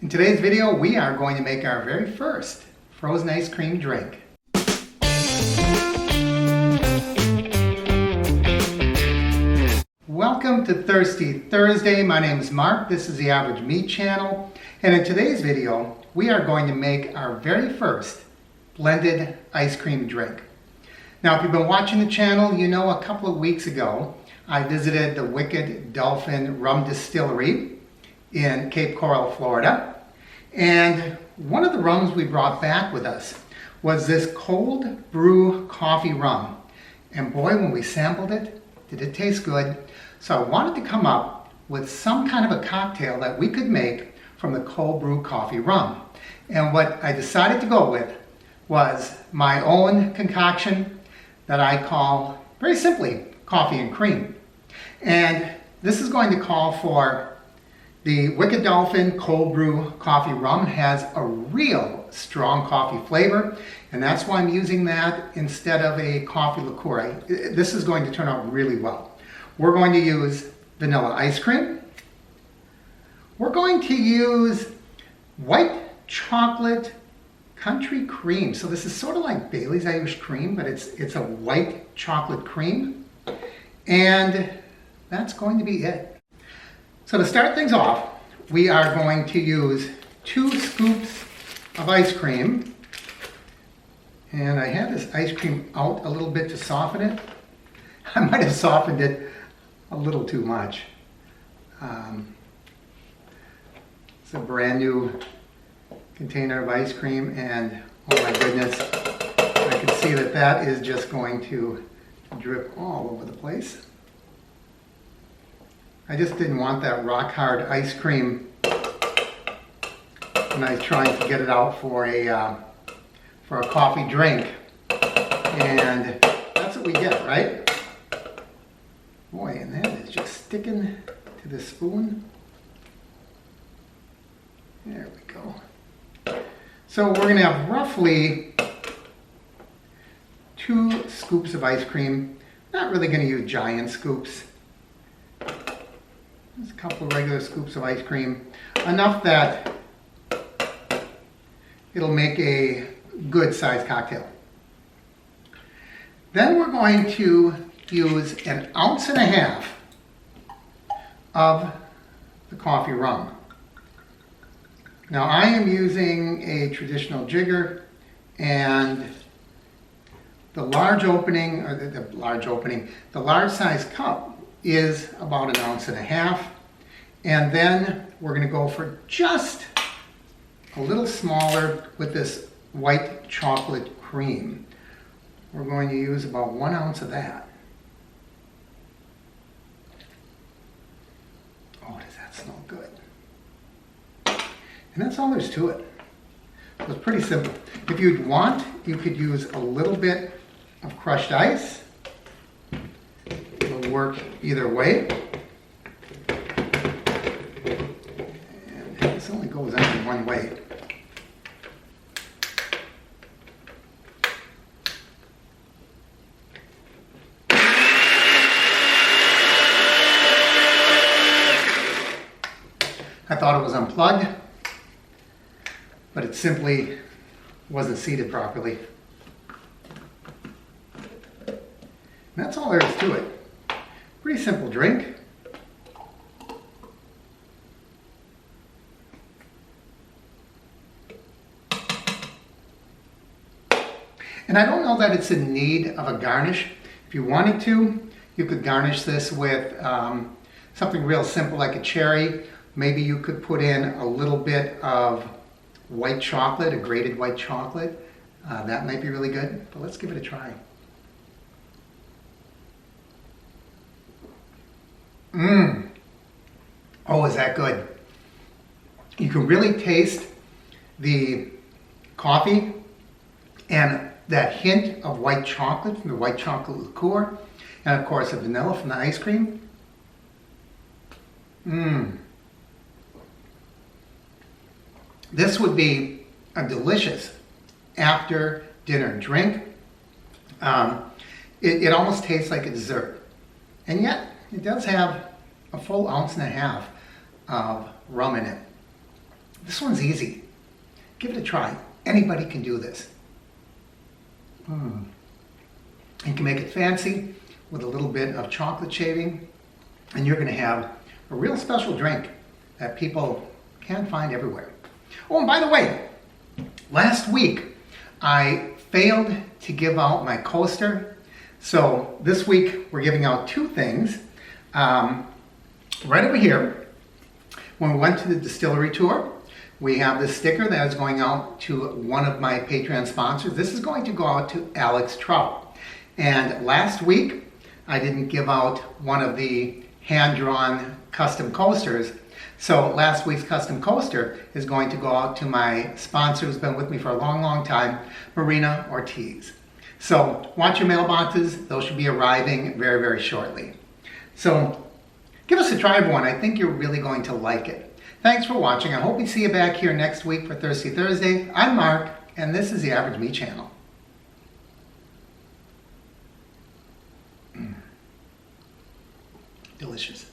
In today's video, we are going to make our very first frozen ice cream drink. Welcome to Thirsty Thursday. My name is Mark. This is the Average Meat Channel. And in today's video, we are going to make our very first blended ice cream drink. Now, if you've been watching the channel, you know a couple of weeks ago, I visited the Wicked Dolphin Rum Distillery in Cape Coral, Florida. And one of the rums we brought back with us was this cold brew coffee rum. And boy, when we sampled it, did it taste good. So I wanted to come up with some kind of a cocktail that we could make from the cold brew coffee rum. And what I decided to go with was my own concoction that I call, very simply, coffee and cream. And this is going to call for the Wicked Dolphin Cold Brew Coffee Rum. It has a real strong coffee flavor, and that's why I'm using that instead of a coffee liqueur. This is going to turn out really well. We're going to use vanilla ice cream. We're going to use white chocolate country cream. So this is sort of like Bailey's Irish cream, but it's a white chocolate cream. And that's going to be it. So to start things off, we are going to use 2 scoops of ice cream. And I had this ice cream out a little bit to soften it. I might have softened it a little too much. It's a brand new container of ice cream, and oh my goodness, I can see that that is just going to drip all over the place. I just didn't want that rock hard ice cream when I was trying to get it out for a coffee drink, and that's what we get, right? Boy, and that is just sticking to the spoon. There we go. So we're going to have roughly 2 scoops of ice cream. Not really going to use giant scoops. Just a couple of regular scoops of ice cream. Enough that it'll make a good sized cocktail. Then we're going to use 1.5 ounces of the coffee rum. Now I am using a traditional jigger, and the large size cup is about 1.5 ounces. And then we're going to go for just a little smaller with this white chocolate cream. We're going to use about 1 ounce of that. Oh, does that smell good? And that's all there's to it. So it's pretty simple. If you'd want, you could use a little bit of crushed ice. It'll work either way. And this only goes on one way. I thought it was unplugged, but it simply wasn't seated properly. And that's all there is to it. Pretty simple drink. And I don't know that it's in need of a garnish. If you wanted to, you could garnish this with something real simple like a cherry. Maybe you could put in a little bit of white chocolate, a grated white chocolate. That might be really good, but let's give it a try. Oh, is that good? You can really taste the coffee and that hint of white chocolate from the white chocolate liqueur, and of course the vanilla from the ice cream. This would be a delicious after dinner drink. It almost tastes like a dessert, and yet it does have a full 1.5 ounces of rum in it. This one's easy. Give it a try. Anybody can do this. You can make it fancy with a little bit of chocolate shaving, and you're going to have a real special drink that people can't find everywhere. Oh, and by the way, last week I failed to give out my coaster. So this week we're giving out two things. Right over here, when we went to the distillery tour, we have this sticker that is going out to one of my Patreon sponsors. This is going to go out to Alex Trout. And last week, I didn't give out one of the hand-drawn custom coasters. So last week's custom coaster is going to go out to my sponsor who's been with me for a long, long time, Marina Ortiz. So watch your mailboxes. Those should be arriving very, very shortly. So give us a try, everyone. I think you're really going to like it. Thanks for watching. I hope we see you back here next week for Thirsty Thursday. I'm Mark, and this is the Average Me channel. Delicious.